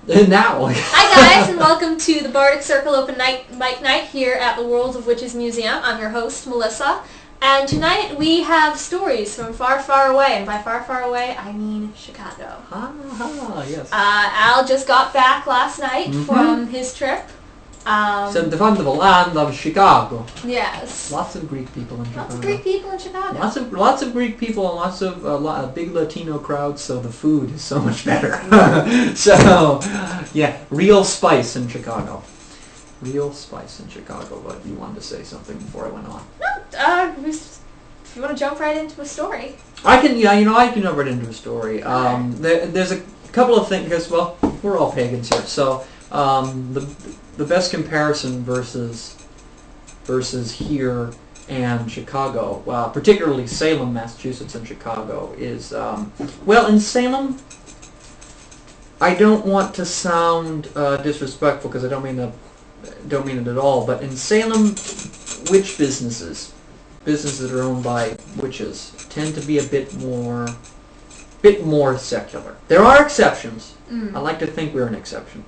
Now. Hi guys, and welcome to the Bardic Circle Open Mic Night here at the Worlds of Witches Museum. I'm your host, Melissa, and tonight we have stories from far, far away, and by far, far away, I mean Chicago. Yes. Al just got back last night from his trip. So from the land of Chicago. Yes. Lots of Greek people in Chicago. Lots of Greek people in Chicago. Lots of Greek people and lots of a big Latino crowd. So the food is so much better. So yeah, real spice in Chicago. Real spice in Chicago. But you wanted to say something before I went on? No. If you want to jump right into a story. I can. Yeah, I can jump right into a story. There's a couple of things because we're all pagans here. So the best comparison versus here and Chicago, particularly Salem, Massachusetts, and Chicago, is in Salem. I don't want to sound disrespectful because I don't mean it at all. But in Salem, witch businesses that are owned by witches, tend to be a bit more secular. There are exceptions. I like to think we're an exception.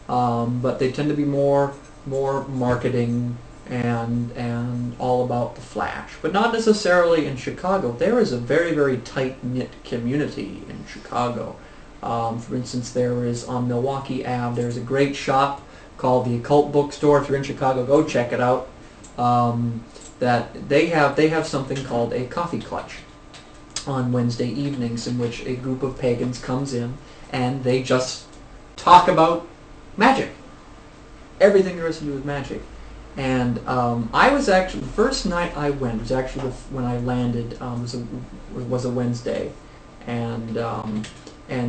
But they tend to be more marketing and all about the flash. But not necessarily in Chicago. There is a very, very tight-knit community in Chicago. For instance, there is on Milwaukee Ave, there's a great shop called the Occult Bookstore. If you're in Chicago, go check it out. That they have something called a coffee clutch on Wednesday evenings, in which a group of pagans comes in and they just talk about magic. Everything there is to do with magic. And I was actually, the first night I went was actually when I landed, was a Wednesday. And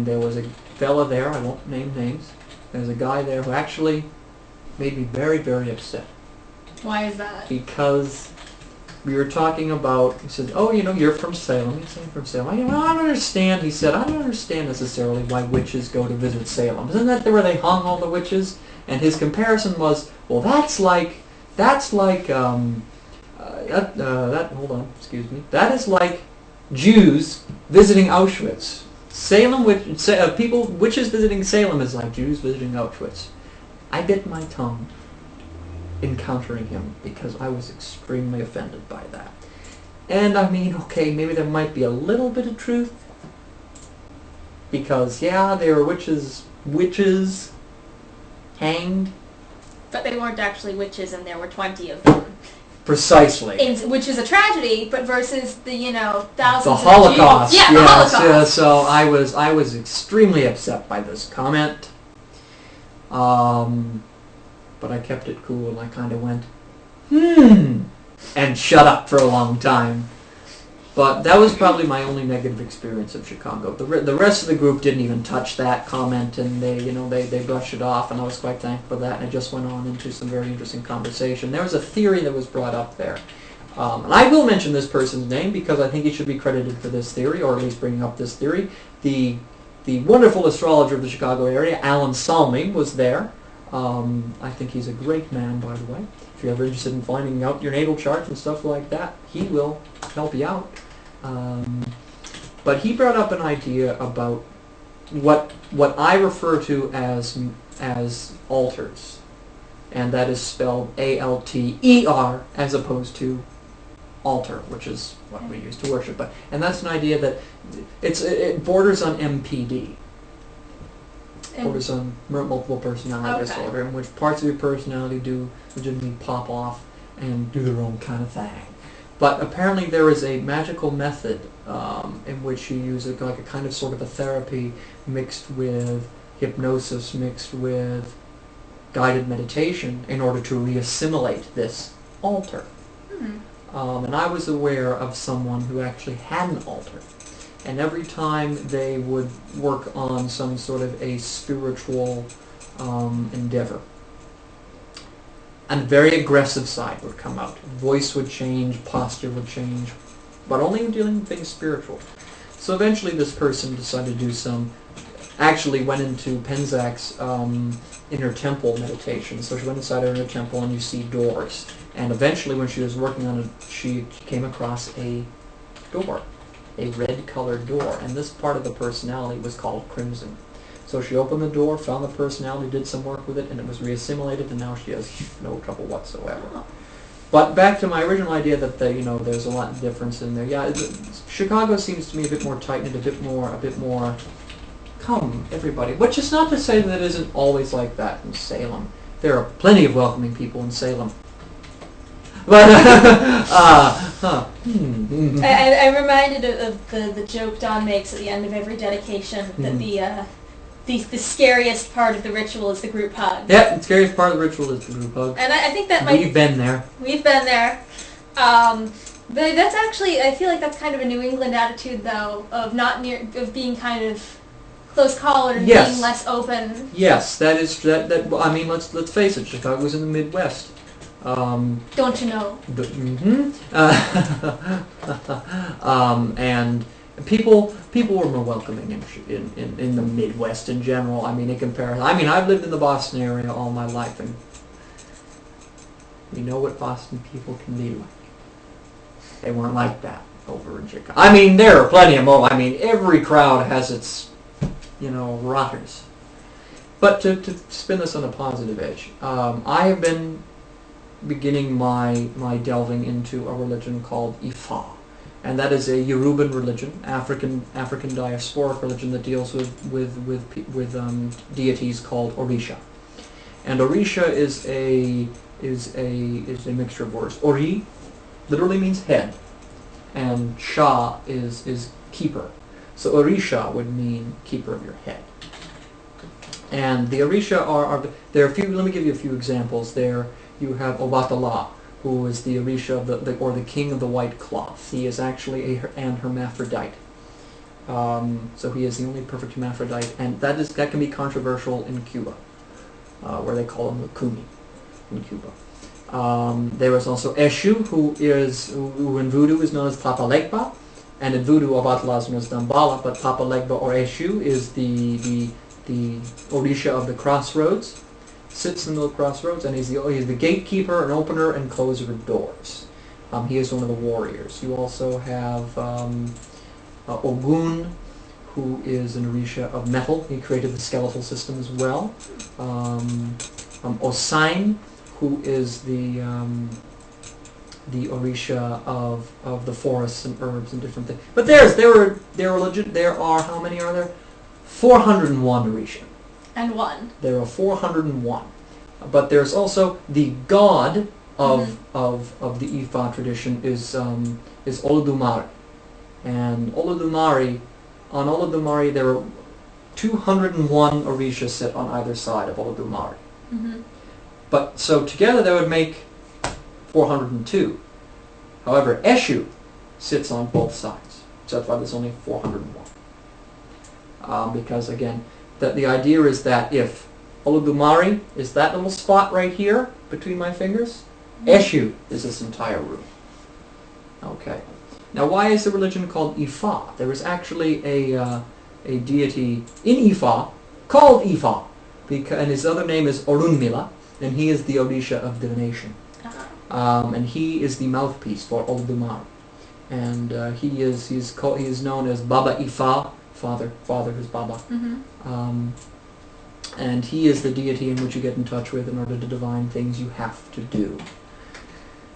there was a fella there, I won't name names, there's a guy there who actually made me very, very upset. Why is that? Because we were talking about, he said, oh, you're from Salem. He said, from Salem. I don't understand, he said, I don't understand necessarily why witches go to visit Salem. Isn't that where they hung all the witches? And his comparison was, well, hold on, excuse me. That is like Jews visiting Auschwitz. Witches visiting Salem is like Jews visiting Auschwitz. I bit my tongue encountering him because I was extremely offended by that. And I mean, okay, maybe there might be a little bit of truth, because yeah, there were witches hanged, but they weren't actually witches, and there were 20 of them. Precisely. Which is a tragedy, but versus the thousands the Holocaust. Of Jews. Yeah, the Holocaust. So I was extremely upset by this comment. But I kept it cool and I kind of went, and shut up for a long time. But that was probably my only negative experience of Chicago. The rest of the group didn't even touch that comment, and they brushed it off, and I was quite thankful for that, and it just went on into some very interesting conversation. There was a theory that was brought up there. And I will mention this person's name because I think he should be credited for this theory, or at least bringing up this theory. The wonderful astrologer of the Chicago area, Alan Salem, was there. I think he's a great man, by the way. If you're ever interested in finding out your natal chart and stuff like that, he will help you out. But he brought up an idea about what I refer to as altars, and that is spelled A-L-T-E-R as opposed to altar, which is what we use to worship. And that's an idea that it borders on MPD. Borders on multiple personality disorder, in which parts of your personality do legitimately pop off and do their own kind of thing. But apparently there is a magical method in which you use a kind of sort of a therapy mixed with hypnosis, mixed with guided meditation, in order to re-assimilate this altar. And I was aware of someone who actually had an altar. And every time they would work on some sort of a spiritual endeavor, and a very aggressive side would come out. Voice would change, posture would change, but only when dealing with things spiritual. So eventually this person decided to do actually went into Penzak's inner temple meditation. So she went inside her inner temple and you see doors. And eventually when she was working on it, she came across a door. A red-colored door, and this part of the personality was called crimson. So she opened the door, found the personality, did some work with it, and it was reassimilated, and now she has no trouble whatsoever. Oh. But back to my original idea that there's a lot of difference in there. Yeah, Chicago seems to me a bit more tight-knit, a bit more. Come, everybody. Which is not to say that it isn't always like that in Salem. There are plenty of welcoming people in Salem. But I'm reminded of the joke Don makes at the end of every dedication that the scariest part of the ritual is the group hug. Yeah, the scariest part of the ritual is the group hug. And I think that might... We've been there. We've been there. But that's actually, I feel like that's kind of a New England attitude, though, of being kind of close-collared and being less open. Yes, that is I mean, let's face it. Chicago's in the Midwest. Don't you know? And people were more welcoming in the Midwest in general. I mean, in comparison. I mean, I've lived in the Boston area all my life, and we know what Boston people can be like. They weren't like that over in Chicago. I mean, there are plenty of moments. I mean, every crowd has its, rotters. But to spin this on a positive edge, I have been beginning my delving into a religion called Ifa, and that is a Yoruban religion, African diasporic religion that deals with deities called Orisha. And Orisha is a mixture of words. Ori literally means head, and Sha is keeper. So Orisha would mean keeper of your head. And the Orisha there are a few. Let me give you a few examples. There you have Obatala, who is the Orisha of the king of the white cloth. He is actually an hermaphrodite. So he is the only perfect hermaphrodite, and that can be controversial in Cuba, where they call him the Kumi in Cuba. There is also Eshu, who in Voodoo is known as Papa Legba, and in Voodoo Obatala is known as Dambala, but Papa Legba or Eshu is the Orisha of the crossroads. Sits in the crossroads, and he's the gatekeeper and opener and closer of doors. He is one of the warriors. You also have Ogun, who is an Orisha of metal. He created the skeletal system as well. Osain, who is the Orisha of the forests and herbs and different things. But there are how many are there? 401 Orisha. And one. There are 401. But there's also the god of the Ifa tradition is Olodumare. And on Olodumare there are 201 Orisha sit on either side of Olodumare. But so together that would make 402. However, Eshu sits on both sides. So that's why there's only 401. Because again, the idea is that if Olodumare is that little spot right here between my fingers, Eshu is this entire room. Okay. Now, why is the religion called Ifa? There is actually a deity in Ifa called Ifa, and his other name is Orunmila, and he is the Orisha of divination. And he is the mouthpiece for Olodumare. And he is known as Baba Ifa. Father is Baba. And he is the deity in which you get in touch with in order to divine things you have to do.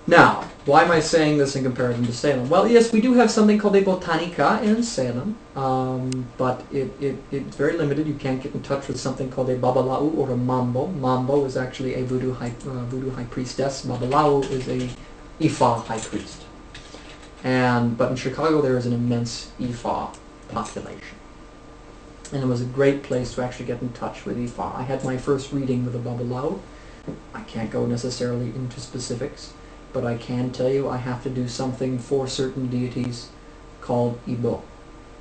Now, why am I saying this in comparison to Salem? Well, yes, we do have something called a botanica in Salem, but it's very limited. You can't get in touch with something called a babalau or a mambo. Mambo is actually a voodoo high priestess. Babalau is a Ifa high priest. But in Chicago there is an immense Ifa population. And it was a great place to actually get in touch with Ifa. I had my first reading with a Babalao. I can't go necessarily into specifics, but I can tell you I have to do something for certain deities called Ibo.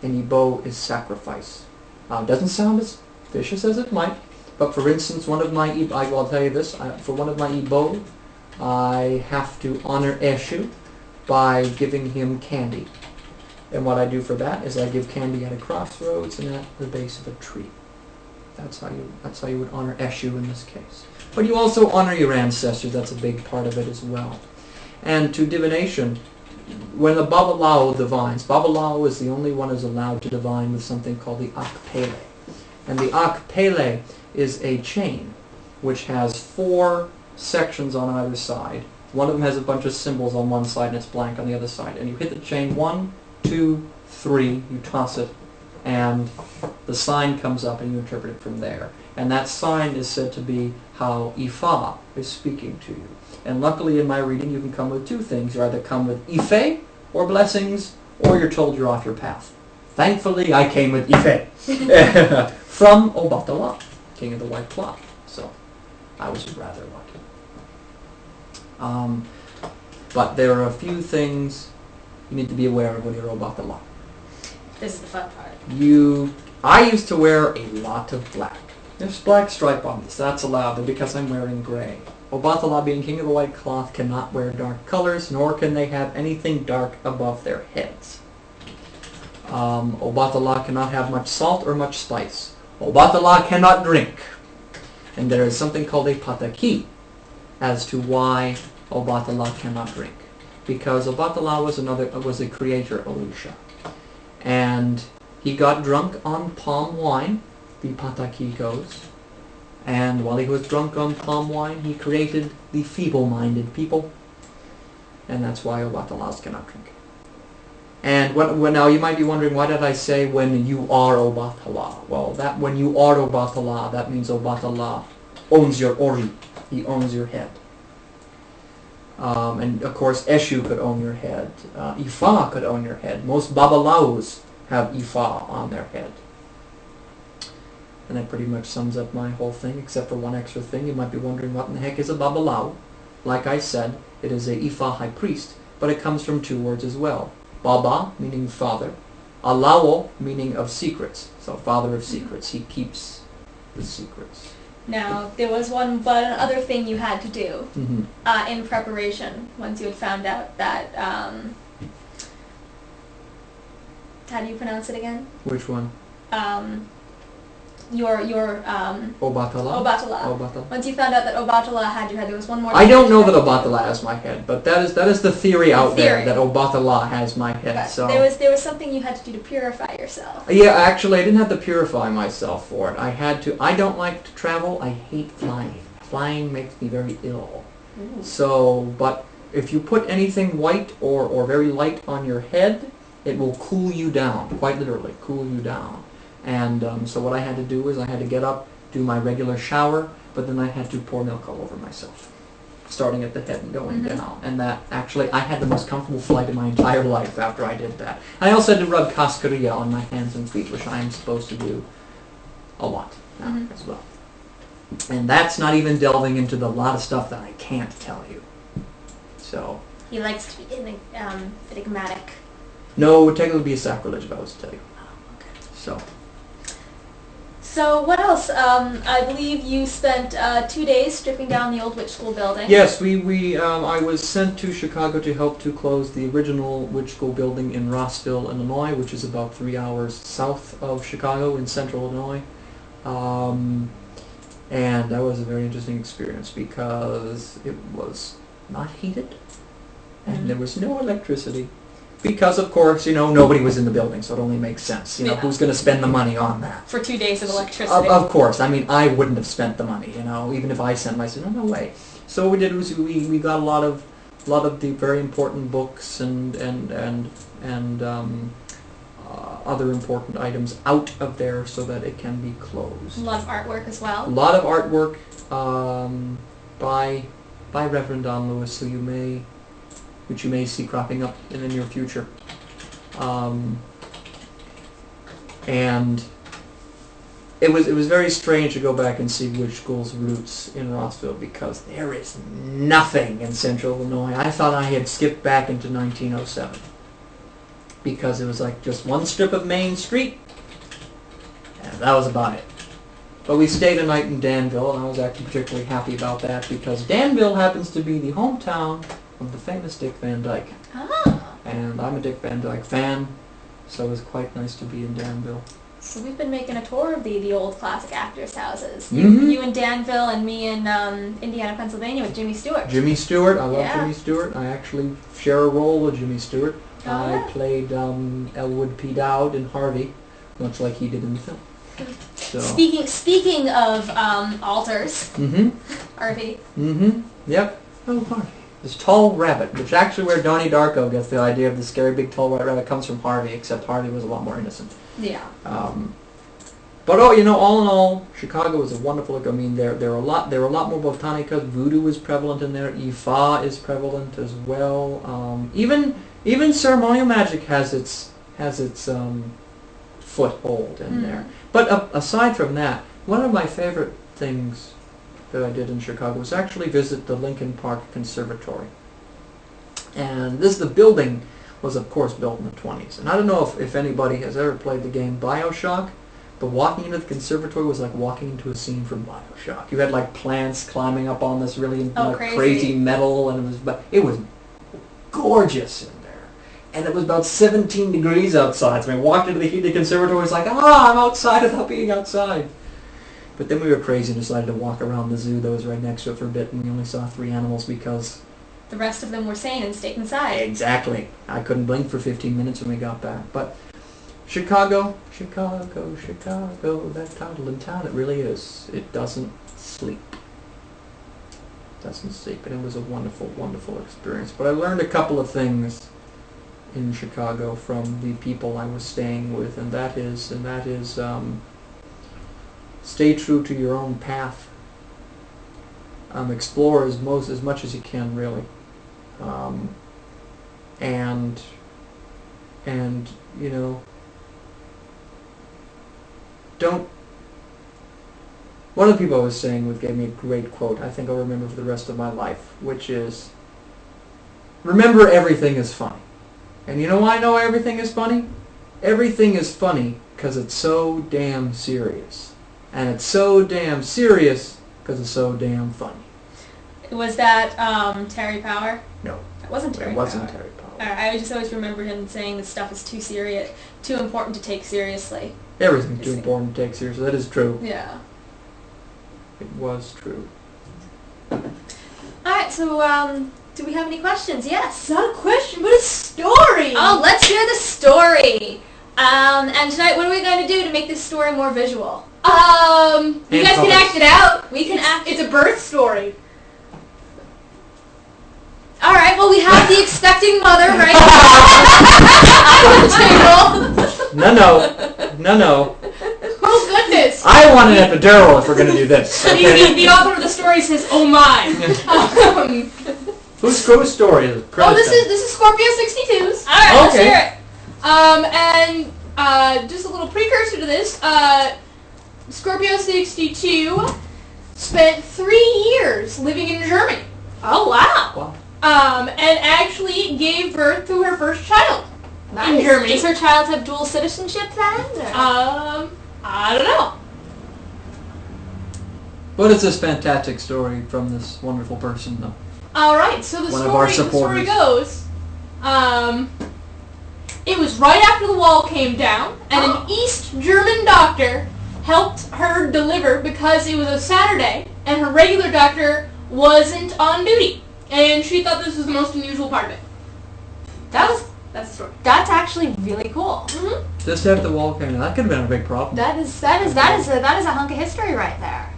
And Ibo is sacrifice. Doesn't sound as vicious as it might, but for instance, one of my I'll tell you this, for one of my Ibo, I have to honor Eshu by giving him candy. And what I do for that is I give candy at a crossroads and at the base of a tree. That's how you would honor Eshu in this case. But you also honor your ancestors. That's a big part of it as well. And to divination, when the Babalao divines, Babalao is the only one who's allowed to divine with something called the Akpele. And the akpele is a chain which has 4 sections on either side. One of them has a bunch of symbols on one side and it's blank on the other side. And you hit the chain 1, 2, 3, you toss it, and the sign comes up and you interpret it from there. And that sign is said to be how Ifa is speaking to you. And luckily in my reading you can come with 2 things. You either come with Ife, or blessings, or you're told you're off your path. Thankfully I came with Ife from Obatala, King of the White Cloth. So I was rather lucky. But there are a few things you need to be aware of when you're Obatala. This is the fun part. I used to wear a lot of black. There's black stripe on this. That's allowed because I'm wearing gray. Obatala, being King of the White Cloth, cannot wear dark colors, nor can they have anything dark above their heads. Obatala cannot have much salt or much spice. Obatala cannot drink. And there is something called a pataki as to why Obatala cannot drink. Because Obatala was a creator Orisha. And he got drunk on palm wine, the pataki goes. And while he was drunk on palm wine, he created the feeble-minded people. And that's why Obatalas cannot drink. And now you might be wondering, why did I say when you are Obatala? Well, when you are Obatala, that means Obatala owns your ori. He owns your head. And of course, Eshu could own your head. Ifa could own your head. Most Babalaos have Ifa on their head. And that pretty much sums up my whole thing, except for one extra thing. You might be wondering, what in the heck is a Babalao? Like I said, it is a Ifa high priest, but it comes from 2 words as well. Baba, meaning father. Alao, meaning of secrets. So father of secrets. He keeps the secrets. Now, there was one other thing you had to do in preparation once you had found out that, how do you pronounce it again? Which one? Obatala. Obatala. Once you found out that Obatala had your head, there was one more. I don't know that Obatala has my head, but that is the theory out there, that Obatala has my head. But so there was something you had to do to purify yourself. Yeah, actually, I didn't have to purify myself for it. I don't like to travel. I hate flying. Flying makes me very ill. Ooh. So, but if you put anything white or very light on your head, it will cool you down. Quite literally, cool you down. And so what I had to do was I had to get up, do my regular shower, but then I had to pour milk all over myself, starting at the head and going down. And that actually, I had the most comfortable flight in my entire life after I did that. I also had to rub kaskariya on my hands and feet, which I am supposed to do a lot now as well. And that's not even delving into the lot of stuff that I can't tell you. So He likes to be enigmatic. no, it would technically be a sacrilege if I was to tell you. Oh, okay. So what else? I believe you spent 2 days stripping down the old witch school building. yes, I was sent to Chicago to help to close the original witch school building in Rossville, Illinois, which is about 3 hours south of Chicago in central Illinois. And that was a very interesting experience because it was not heated and there was no electricity. Because, of course, nobody was in the building, so it only makes sense. Who's going to spend the money on that? For 2 days of electricity. Of course. I mean, I wouldn't have spent the money, even if I sent them. I said, no way. So what we did was we got a lot of the very important books and other important items out of there so that it can be closed. A lot of artwork as well. A lot of artwork by Reverend Don Lewis, which you may see cropping up in the near future. And it was very strange to go back and see witch school's roots in Rossville because there is nothing in central Illinois. I thought I had skipped back into 1907 because it was like just one strip of Main Street and that was about it. But we stayed a night in Danville and I was actually particularly happy about that because Danville happens to be the hometown of the famous Dick Van Dyke. Ah. And I'm a Dick Van Dyke fan, so it was quite nice to be in Danville. So we've been making a tour of the old classic actors' houses. Mm-hmm. You in Danville and me in Indiana, Pennsylvania with Jimmy Stewart. Jimmy Stewart, I love Jimmy Stewart. I actually share a role with Jimmy Stewart. I played Elwood P. Dowd in Harvey, much like he did in the film. So. Speaking of altars, Mm-hmm. Harvey. Mm-hmm. Yep. Oh, Harvey. This tall rabbit, which actually where Donnie Darko gets the idea of the scary big tall white rabbit, comes from Harvey, except Harvey was a lot more innocent. Yeah. But all in all, Chicago was a wonderful look. I mean, there were a lot more botanicas. Voodoo is prevalent in there. Ifa is prevalent as well. Even ceremonial magic has its foothold in there. But aside from that, one of my favorite things that I did in Chicago was actually visit the Lincoln Park Conservatory. And the building was of course built in the 20s. And I don't know if anybody has ever played the game BioShock, but walking into the conservatory was like walking into a scene from BioShock. You had like plants climbing up on this really crazy metal, and it was gorgeous in there. And it was about 17 degrees outside. So I walked into the heated conservatory, it's like, I'm outside without being outside. But then we were crazy and decided to walk around the zoo that was right next to it for a bit, and we only saw 3 animals because the rest of them were sane and stayed inside. Exactly. I couldn't blink for 15 minutes when we got back. But Chicago, that title in town, it really is. It doesn't sleep. And it was a wonderful, wonderful experience. But I learned a couple of things in Chicago from the people I was staying with, and that is stay true to your own path. Explore as much as you can, really. And you know, don't. One of the people I was staying with gave me a great quote. I think I'll remember for the rest of my life, which is, remember everything is funny. And you know why I know everything is funny? Everything is funny because it's so damn serious. And it's so damn serious because it's so damn funny. Was that Terry Power? No. It wasn't Terry Power. It wasn't Terry Power. I just always remember him saying this stuff is too serious, too important to take seriously. Everything's too important to take seriously. That is true. Yeah. It was true. Alright, so do we have any questions? Yes. Not a question, but a story! Oh, let's hear the story! And tonight, what are we going to do to make this story more visual? You guys can act it out. We can act. It's a birth story. Alright, well we have the expecting mother right on the table. No. Oh goodness! I want an epidural if we're going to do this. Okay? The author of the story says, "Oh my." Whose story is it? This is Scorpio 62's. Alright, let's hear it. And just a little precursor to this. Scorpio 62 spent 3 years living in Germany. Oh wow. And actually gave birth to her first child in Germany. Does her child have dual citizenship then? I don't know. What is this fantastic story from this wonderful person, though? Alright, so the story goes, it was right after the wall came down, and an East German doctor helped her deliver because it was a Saturday, and her regular doctor wasn't on duty. And she thought this was the most unusual part of it. That's the story. That's actually really cool. Mm-hmm. Just after the wall came down, that could have been a big problem. That is a hunk of history right there.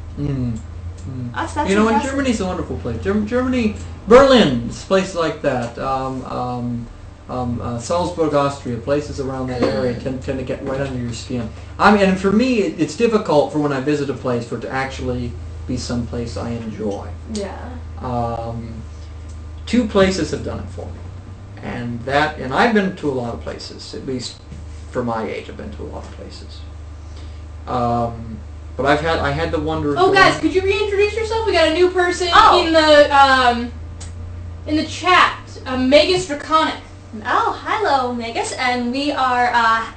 That's you know, and Germany's a wonderful place. Germany, Berlin, places like that. Salzburg, Austria, places around that area tend to get right under your skin. I mean, and for me, it's difficult for when I visit a place for it to actually be someplace I enjoy. Yeah. 2 places have done it for me, and I've been to a lot of places. At least for my age, I've been to a lot of places. But I had the wonder. Oh, guys, could you reintroduce yourself? We got a new person in the chat. Megas Draconic. Oh, hello, Megas, and we are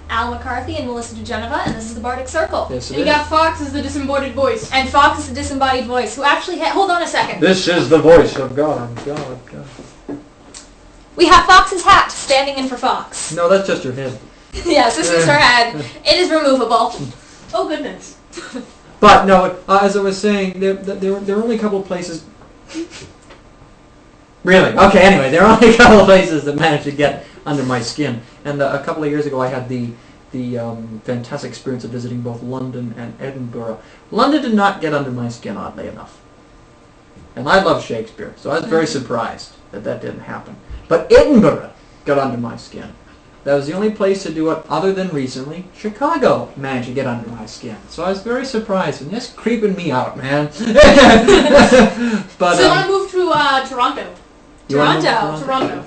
Al McCarthy and Melissa DeGeneva, and this is the Bardic Circle. Yes, and you got Fox as the disembodied voice. And Fox is the disembodied voice, who actually hold on a second. This is the voice of God. God. We have Fox's hat standing in for Fox. No, that's just your head. Yes, this is her head. It is removable. Oh, goodness. But no, as I was saying, there were only a couple of places. Really? Okay. Anyway, there are only a couple of places that managed to get under my skin, and a couple of years ago, I had the fantastic experience of visiting both London and Edinburgh. London did not get under my skin, oddly enough. And I love Shakespeare, so I was very surprised that that didn't happen. But Edinburgh got under my skin. That was the only place to do it other than recently. Chicago managed to get under my skin. So I was very surprised, and that's creeping me out, man. But, so I want to move to Toronto.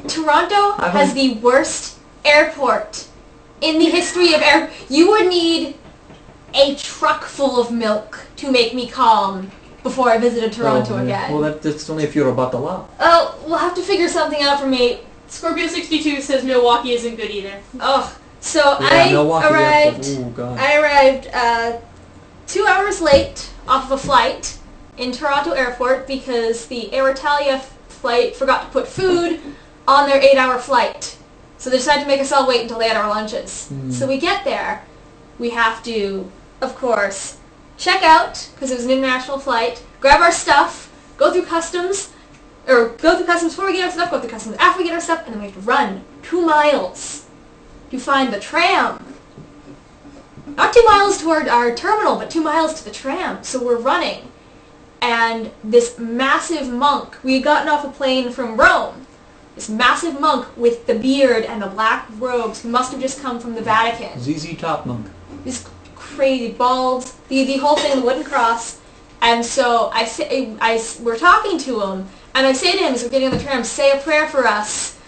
Toronto has the worst airport in the history of air. You would need a truck full of milk to make me calm before I visited Toronto again. Well, that's only if you're about the law. Oh, we'll have to figure something out for me. Scorpio 62 says Milwaukee isn't good either. Oh, so I arrived 2 hours late off of a flight in Toronto airport because the Air Italia flight forgot to put food on their 8-hour flight. So they decided to make us all wait until they had our lunches. So we get there. We have to, of course, check out, because it was an international flight, grab our stuff, go through customs before we get our stuff, go through customs after we get our stuff, and then we have to run 2 miles to find the tram. Not 2 miles toward our terminal, but 2 miles to the tram. So we're running. And this massive monk, we had gotten off a plane from Rome, this massive monk with the beard and the black robes, must have just come from the Vatican. ZZ Top monk. This crazy bald, the whole thing, the wooden cross. And so we're talking to him, and I say to him as we're getting on the tram, say a prayer for us.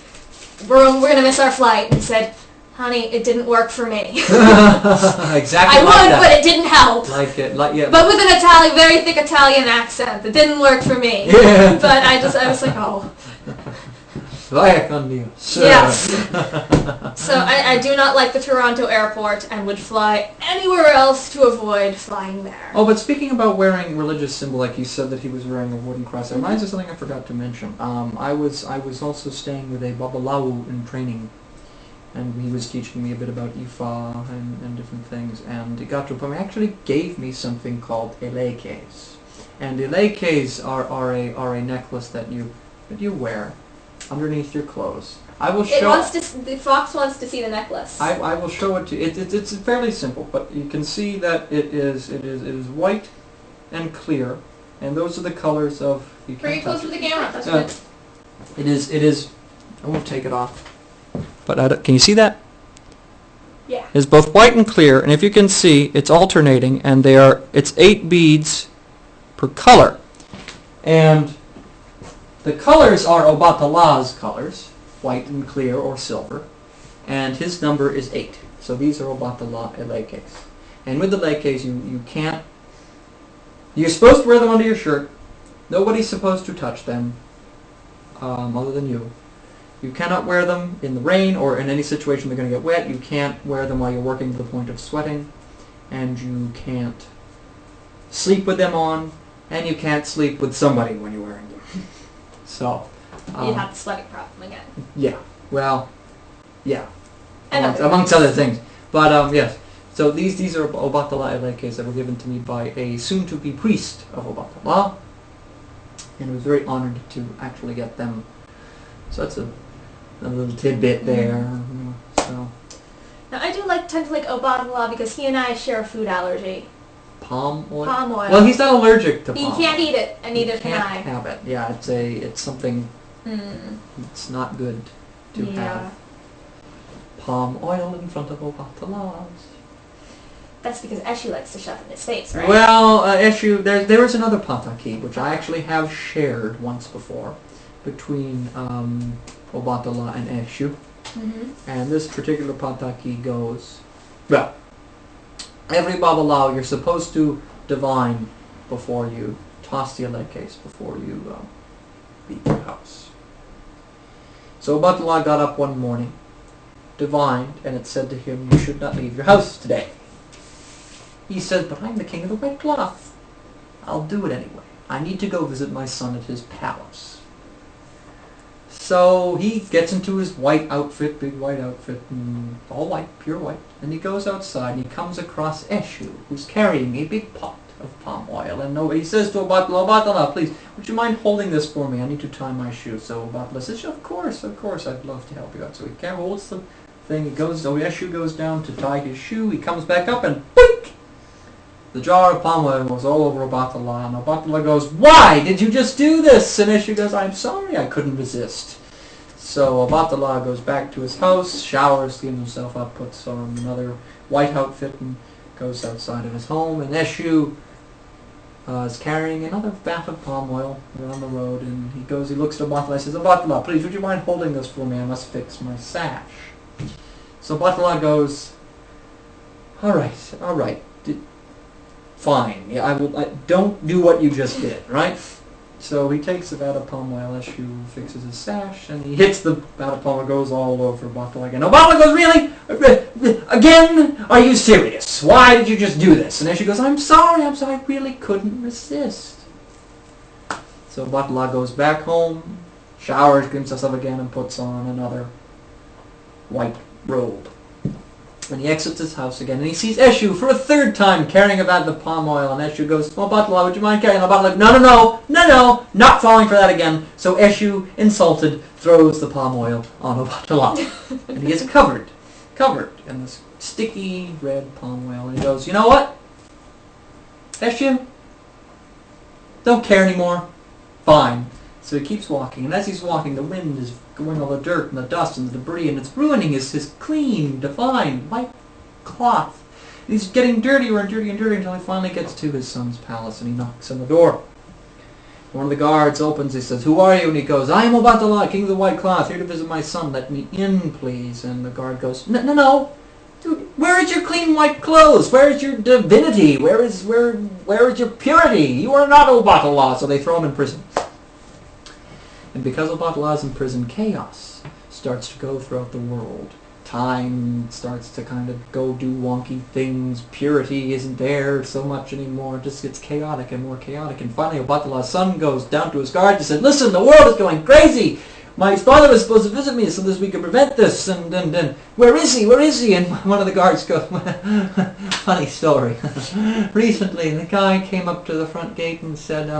We're going to miss our flight. And he said, honey, it didn't work for me. Exactly. I would, but it didn't help. Yeah. But with an very thick Italian accent. It didn't work for me. Yeah. But I was like, oh. Vaya con Dios. Yes. So I do not like the Toronto airport and would fly anywhere else to avoid flying there. Oh, but speaking about wearing religious symbol, like you said that he was wearing a wooden cross, it reminds me of something I forgot to mention. I was also staying with a Babalawo in training, and he was teaching me a bit about Ifa and different things, and it got to a point where he actually gave me something called elekes. And elekes are a necklace that you wear underneath your clothes. I will show. The fox wants to see the necklace. I will show it to you. It's fairly simple, but you can see that it is white and clear, and those are the colors of. Pretty close to the camera. That's good. It is. I won't take it off. But can you see that? Yeah. It's both white and clear, and if you can see, it's alternating, and it's 8 beads per color, and the colors are Obatala's colors, white and clear or silver, and his number is 8. So these are Obatala elekes. And with the lekes, you can't. You're supposed to wear them under your shirt. Nobody's supposed to touch them, other than you. You cannot wear them in the rain or in any situation they're going to get wet. You can't wear them while you're working to the point of sweating, and you can't sleep with them on, and you can't sleep with somebody when you're wearing them. So you'd have the sweating problem again. Yeah. Well, yeah. And amongst other things. But yes. So these are Obatala elekes that were given to me by a soon-to-be priest of Obatala, and I was very honored to actually get them. So that's a little tidbit there. So. Now I do tend to like Obatala because he and I share a food allergy. Palm oil? Palm oil. Well, he's not allergic to palm oil. He can't eat it, and neither can I. He can't have it. Yeah, it's something. It's not good to have palm oil in front of Obatalas. That's because Eshu likes to shove it in his face, right? Well, Eshu, there is another pataki which I actually have shared once before between Obatala and Eshu, and this particular pataki goes well. Every Babalao, you're supposed to divine before you toss the elekes, before you leave your house. So Obatala got up one morning, divined, and it said to him, you should not leave your house today. He said, but I'm the king of the red cloth. I'll do it anyway. I need to go visit my son at his palace. So he gets into his white outfit, big white outfit, all white, pure white, and he goes outside and he comes across Eshu, who's carrying a big pot of palm oil, and he says to Obatala, please, would you mind holding this for me? I need to tie my shoe. So Obatala says, of course, I'd love to help you out. So he holds the thing. Eshu goes down to tie his shoe. He comes back up and boink! The jar of palm oil goes all over Obatala, and Obatala goes, "Why did you just do this?" And Eshu goes, "I'm sorry, I couldn't resist." So Obatala goes back to his house, showers, cleans himself up, puts on another white outfit, and goes outside of his home. And Eshu is carrying another vat of palm oil around the road, and he looks at Obatala and says, "Obatala, please, would you mind holding this for me? I must fix my sash." So Obatala goes, all right. Fine. Yeah, I will. Don't do what you just did, right? So he takes the vat of palm oil. Eshu fixes his sash, and he hits the vat of palm oil. Goes all over Obatala again. Obatala goes, "Really? Again? Are you serious? Why did you just do this?" And Eshu goes, I'm sorry. I really couldn't resist." So Obatala goes back home, showers, cleans himself again, and puts on another white robe. And he exits his house again, and he sees Eshu for a third time carrying a vat of palm oil, and Eshu goes, "Obatala, would you mind carrying?" And Obatala, no, not falling for that again. So Eshu, insulted, throws the palm oil on Obatala. And he is covered in this sticky red palm oil. And he goes, "You know what? Eshu, don't care anymore. Fine." So he keeps walking, and as he's walking, the wind is going all the dirt and the dust and the debris, and it's ruining his clean, divine, white cloth. And he's getting dirtier and dirtier and dirtier until he finally gets to his son's palace, and he knocks on the door. One of the guards opens. He says, "Who are you?" And he goes, "I am Obatala, king of the white cloth, here to visit my son. Let me in, please." And the guard goes, No. Dude, where is your clean white clothes? Where is your divinity? Where is your purity? You are not Obatala. So they throw him in prison. And because Obatala is in prison, chaos starts to go throughout the world. Time starts to kind of go do wonky things. Purity isn't there so much anymore. It just gets chaotic and more chaotic. And finally, Obatala's son goes down to his guards and said, "Listen, the world is going crazy. My father was supposed to visit me so that we could prevent this. And where is he? And one of the guards goes, "Funny story. Recently, the guy came up to the front gate and said,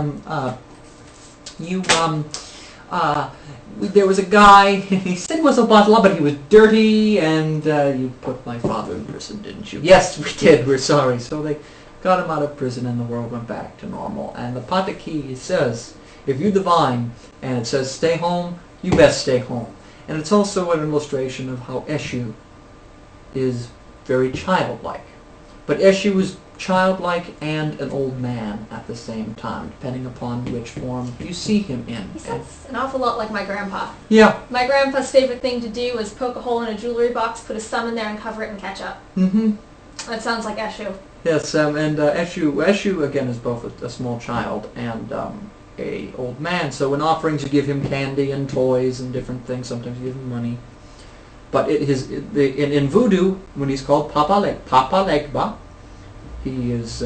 there was a guy, he said it was Obatala, but he was dirty, and you put my father in prison, didn't you?" "Yes, we did. We're sorry." So they got him out of prison, and the world went back to normal. And the Pataki says, if you divine, and it says stay home, you best stay home. And it's also an illustration of how Eshu is very childlike. But Eshu is childlike and an old man at the same time, depending upon which form you see him in. He sounds an awful lot like my grandpa. Yeah. My grandpa's favorite thing to do was poke a hole in a jewelry box, put his thumb in there, and cover it in ketchup. Mm-hmm. That sounds like Eshu. Yes, and Eshu again is both a small child and a old man. So in offerings you give him candy and toys and different things. Sometimes you give him money. But in Voodoo, when he's called Papa Legba, he is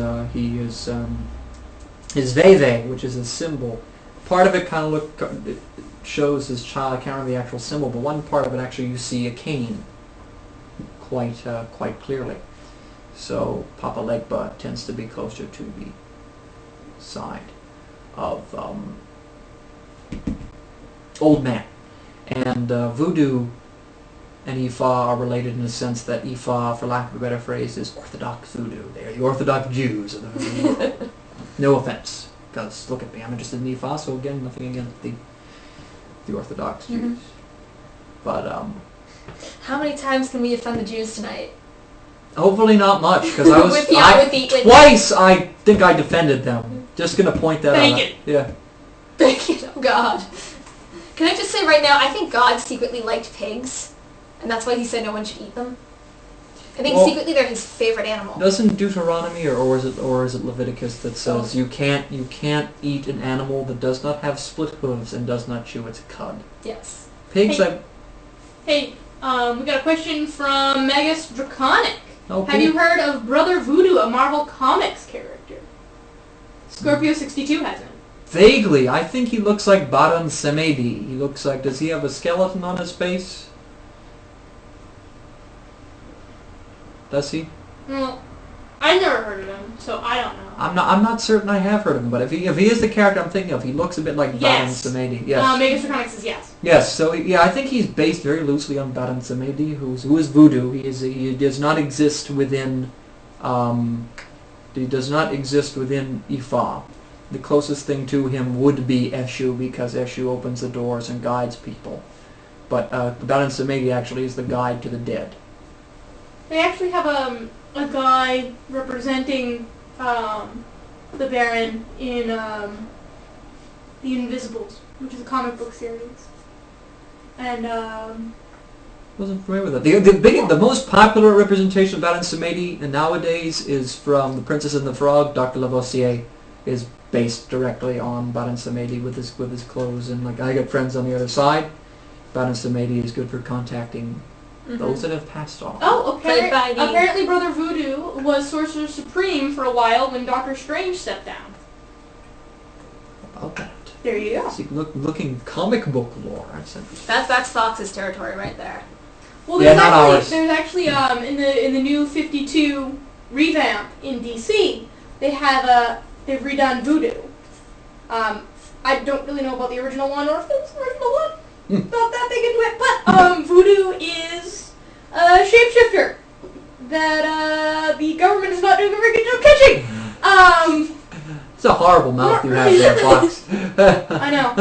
his veve, which is a symbol. Part of it kind of shows his child. I can't remember the actual symbol, but one part of it actually you see a cane quite clearly. So Papa Legba tends to be closer to the side of old man, and Voodoo and Ifa are related in the sense that Ifa, for lack of a better phrase, is Orthodox Voodoo. They are the Orthodox Jews of the Voodoo world. No offense, because look at me, I'm interested in Ifa, so again, nothing against the Orthodox Jews. But how many times can we offend the Jews tonight? Hopefully not much, because I was twice. I think I defended them. Just gonna point that out. Yeah. Bacon. Oh God. Can I just say right now, I think God secretly liked pigs, and that's why he said no one should eat them. I think secretly they're his favorite animal. Doesn't Deuteronomy or is it Leviticus that says you can't eat an animal that does not have split hooves and does not chew its cud? Yes. Pigs. Hey, we got a question from Megas Draconic. Okay. Have you heard of Brother Voodoo, a Marvel Comics character? Scorpio 62 has him. Vaguely, I think he looks like Baran Samedi. He looks like. Does he have a skeleton on his face? Does he? Well, I never heard of him, so I don't know. I'm not certain I have heard of him, but if he is the character I'm thinking of, he looks a bit like Baron Samedi. Yes. Megas for Comics says yes. Yes. So yeah, I think he's based very loosely on Baron Samedi, who is Voodoo. He does not exist within. He does not exist within Ifa. The closest thing to him would be Eshu, because Eshu opens the doors and guides people. But Baron Samedi actually is the guide to the dead. They actually have a guy representing the Baron in The Invisibles, which is a comic book series. And Wasn't familiar with that. The most popular representation of Baron Samedi nowadays is from The Princess and the Frog. Dr. Lavoisier is based directly on Baron Samedi with his clothes, and like I got friends on the other side. Baron Samedi is good for contacting those that have passed on. Oh, apparently Brother Voodoo was Sorcerer Supreme for a while when Doctor Strange stepped down. About that. There you go. See, looking comic book lore. That's interesting. That's Fox's territory right there. Well, there's actually in the new 52 revamp in DC, they've redone Voodoo. I don't really know about the original one, or if it's the original one. Not that big into it, but Voodoo is a shapeshifter that the government is not doing a very good job catching. It's a horrible mouth you have there, Fox. I know.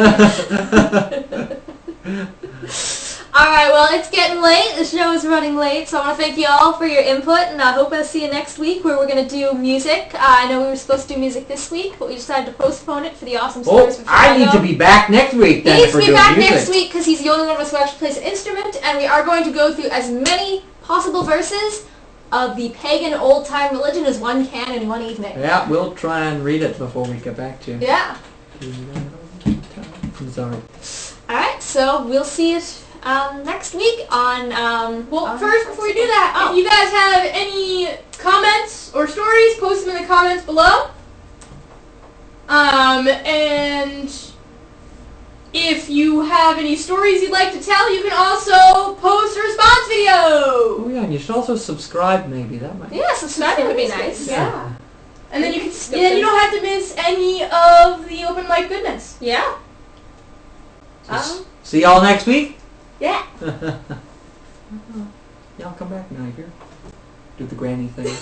Alright, well, it's getting late. The show is running late, so I want to thank you all for your input, and I hope I'll see you next week where we're going to do music. I know we were supposed to do music this week, but we decided to postpone it for the awesome stories from Chicago. I need to be back next week then. He needs to be back next week because he's the only one of us who actually plays an instrument, and we are going to go through as many possible verses of the pagan old-time religion as one can in one evening. Yeah, we'll try and read it before we get back to you. Yeah. I'm sorry. Alright, so we'll see it next week on... first, before we do that, if you guys have any comments or stories, post them in the comments below. And if you have any stories you'd like to tell, you can also post a response video. Oh yeah, and you should also subscribe maybe. That might. Yeah, subscribing would be nice. Yeah. And then you don't have to miss any of the open mic goodness. Yeah. See y'all next week? Yeah. Y'all come back now, here. Do the granny thing.